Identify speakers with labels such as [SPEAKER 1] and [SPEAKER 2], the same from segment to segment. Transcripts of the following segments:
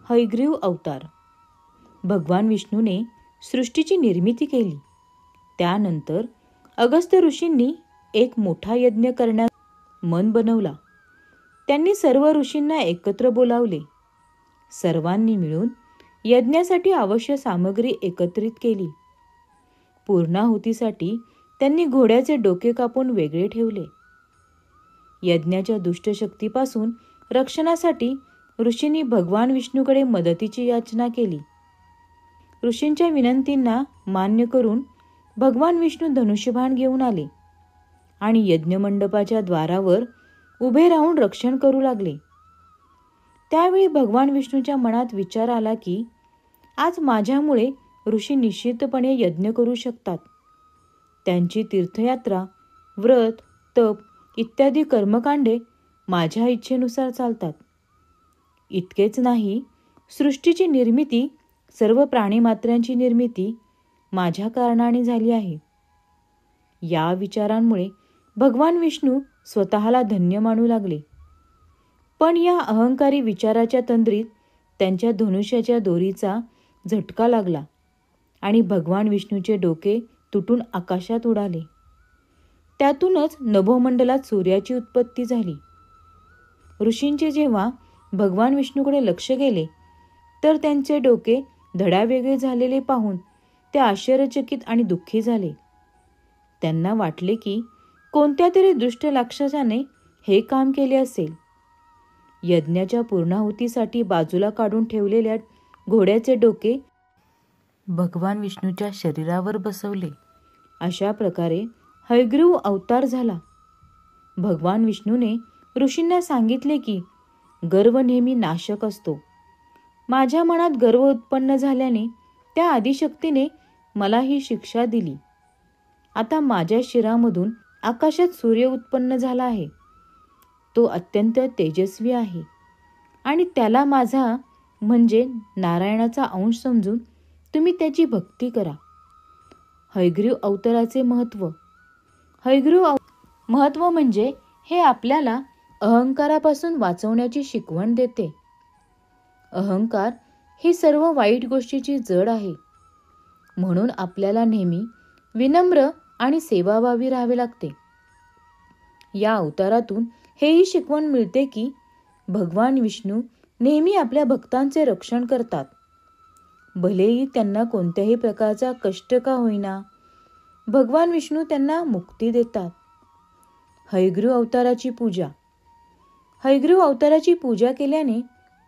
[SPEAKER 1] हयग्रीव अवतार. भगवान विष्णूने सृष्टीची निर्मिती केली. त्यानंतर अगस्त्य ऋषींनी एक मोठा यज्ञ करण्यास मन बनवला. त्यांनी सर्व ऋषींना एकत्र बोलावले. सर्वांनी मिळून यज्ञासाठी आवश्यक सामग्री एकत्रित केली. पूर्णाहुतीसाठी त्यांनी घोड्याचे डोके कापून वेगळे ठेवले. यज्ञाच्या दुष्ट शक्तीपासून रक्षणासाठी ऋषींनी भगवान विष्णूकडे मदतीची याचना केली. ऋषींच्या विनंतींना मान्य करून भगवान विष्णू धनुष्यबाण घेऊन आले आणि यज्ञमंडपाच्या द्वारावर उभे राहून रक्षण करू लागले. त्यावेळी भगवान विष्णूच्या मनात विचार आला की आज माझ्यामुळे ऋषी निश्चितपणे यज्ञ करू शकतात. त्यांची तीर्थयात्रा, व्रत, तप इत्यादी कर्मकांडे माझ्या इच्छेनुसार चालतात. इतकेच नाही, सृष्टीची निर्मिती, सर्व प्राणीमात्रांची निर्मिती माझ्या कारणाने झाली आहे. या विचारांमुळे भगवान विष्णू स्वतःला धन्य मानू लागले. पण या अहंकारी विचाराच्या तंद्रीत त्यांच्या धनुष्याच्या दोरीचा झटका लागला आणि भगवान विष्णूचे डोके तुटून आकाशात उडाले. त्यातूनच नभोमंडलात सूर्याची उत्पत्ती झाली. ऋषींचे जेव्हा भगवान विष्णूकडे लक्ष गेले तर त्यांचे डोके धडावेगळे झालेले पाहून ते आश्चर्यचकित आणि दुःखी झाले. त्यांना वाटले की कोणत्या तरी दुष्ट राक्षसाने हे काम केले असेल. यज्ञाच्या पूर्णाहुतीसाठी बाजूला काढून ठेवलेल्या घोड्याचे डोके भगवान विष्णूच्या शरीरावर बसवले. अशा प्रकारे हयग्रीव अवतार झाला. भगवान विष्णूने ऋषींना सांगितले की गर्व नेहमी नाशक असतो. माझ्या मनात गर्व उत्पन्न झाल्याने त्या आदिशक्तीने मला ही शिक्षा दिली. आता माझ्या शिरामधून आकाशात सूर्य उत्पन्न झाला आहे. तो अत्यंत तेजस्वी आहे आणि त्याला माझा म्हणजे नारायणाचा अंश समजून तुम्ही त्याची भक्ती करा. हयग्रीव अवताराचे महत्त्व. महत्त्व म्हणजे हे आपल्याला अहंकारापासून वाचवण्याची शिकवण देते. अहंकार ही सर्व वाईट गोष्टीची जड आहे. म्हणून आपल्याला नेहमी विनम्र आणि सेवाभावी राहावे लागते. या अवतारातून हेही शिकवण मिळते की भगवान विष्णू नेहमी आपल्या भक्तांचे रक्षण करतात. भलेही त्यांना कोणत्याही प्रकारचा कष्ट का होईना, भगवान विष्णू त्यांना मुक्ती देतात. हयग्रीव अवताराची पूजा. हयग्रीव अवताराची पूजा केल्याने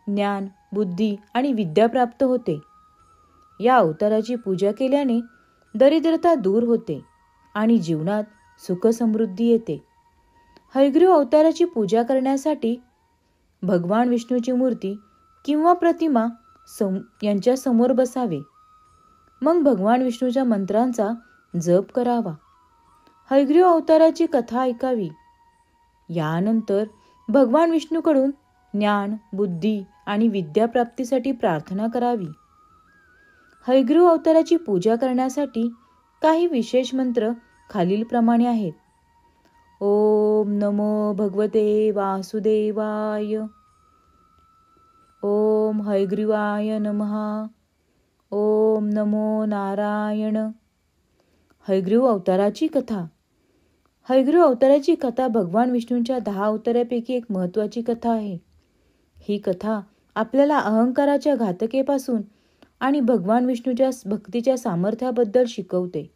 [SPEAKER 1] ज्ञान, बुद्धी आणि विद्या प्राप्त होते. या अवताराची पूजा केल्याने दरिद्रता दूर होते आणि जीवनात सुख समृद्धी येते. हयग्रीव अवताराची पूजा करण्यासाठी भगवान विष्णूची मूर्ती किंवा प्रतिमा यांच्या समोर बसावे. मग भगवान विष्णूच्या मंत्रांचा जप करावा. हयग्रीव अवताराची कथा ऐकावी. यानंतर भगवान विष्णूकडून ज्ञान, बुद्धी आणि विद्या प्राप्तीसाठी प्रार्थना करावी. हयग्रीव अवताराची पूजा करण्यासाठी काही विशेष मंत्र खालीलप्रमाणे आहेत. ओम नमो भगवते वासुदेवाय. ओम हयग्रीवाय नमः. ओम नमो नारायण. हयग्रीव अवताराची कथा. हयग्रीव अवताराची कथा भगवान विष्णूंच्या 10 अवतारापैकी एक महत्त्वाची कथा आहे. ही कथा आपल्याला अहंकाराच्या घातकेपासून आणि भगवान विष्णूच्या भक्तीच्या सामर्थ्याबद्दल शिकवते.